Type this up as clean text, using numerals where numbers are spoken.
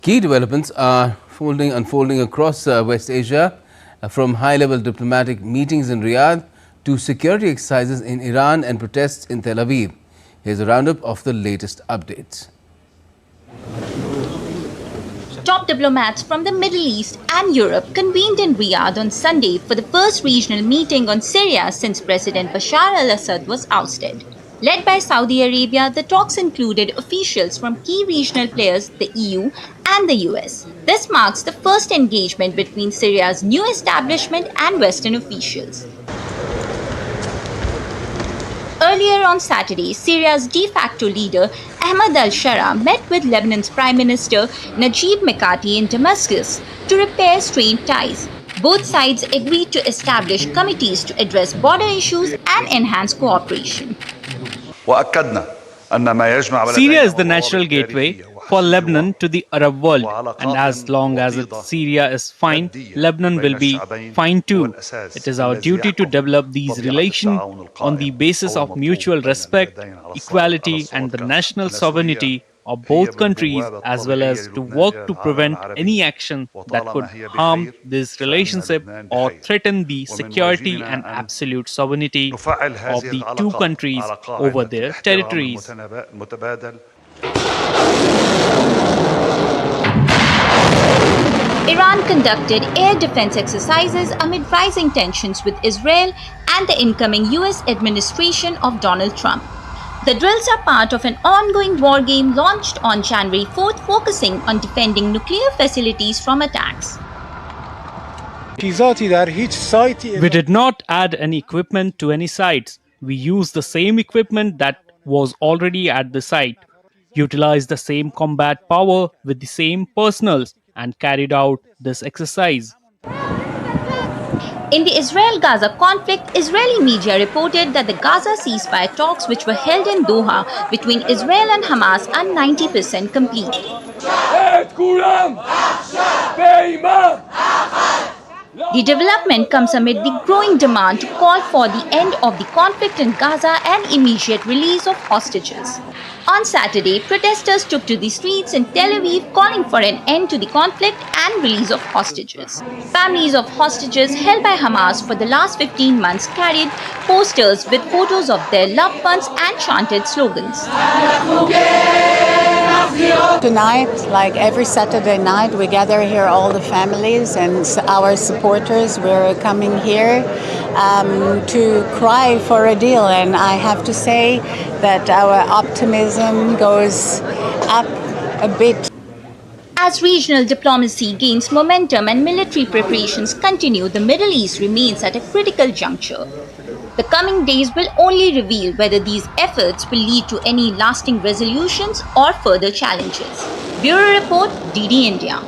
Key developments are unfolding across West Asia, from high-level diplomatic meetings in Riyadh to security exercises in Iran and protests in Tel Aviv. Here's a roundup of the latest updates. Top diplomats from the Middle East and Europe convened in Riyadh on Sunday for the first regional meeting on Syria since President Bashar al-Assad was ousted. Led by Saudi Arabia, the talks included officials from key regional players, the EU and the US. This marks the first engagement between Syria's new establishment and Western officials. Earlier on Saturday, Syria's de facto leader, Ahmad al-Shara, met with Lebanon's Prime Minister Najib Mikati in Damascus to repair strained ties. Both sides agreed to establish committees to address border issues and enhance cooperation. Syria is the natural gateway for Lebanon to the Arab world, and as long as Syria is fine, Lebanon will be fine too. It is our duty to develop these relations on the basis of mutual respect, equality, and the national sovereignty of both countries, as well as to work to prevent any action that could harm this relationship or threaten the security and absolute sovereignty of the two countries over their territories. Iran conducted air defense exercises amid rising tensions with Israel and the incoming US administration of Donald Trump. The drills are part of an ongoing war game launched on January 4th, focusing on defending nuclear facilities from attacks. We did not add any equipment to any sites. We used the same equipment that was already at the site, utilized the same combat power with the same personnel, and carried out this exercise. In the Israel-Gaza conflict, Israeli media reported that the Gaza ceasefire talks, which were held in Doha between Israel and Hamas, are 90% complete. The development comes amid the growing demand to call for the end of the conflict in Gaza and immediate release of hostages. On Saturday, protesters took to the streets in Tel Aviv calling for an end to the conflict and release of hostages. Families of hostages held by Hamas for the last 15 months carried posters with photos of their loved ones and chanted slogans. Tonight, like every Saturday night, we gather here, all the families and our supporters. We're coming here to cry for a deal, and I have to say that our optimism goes up a bit. As regional diplomacy gains momentum and military preparations continue, the Middle East remains at a critical juncture. The coming days will only reveal whether these efforts will lead to any lasting resolutions or further challenges. Bureau Report, DD India.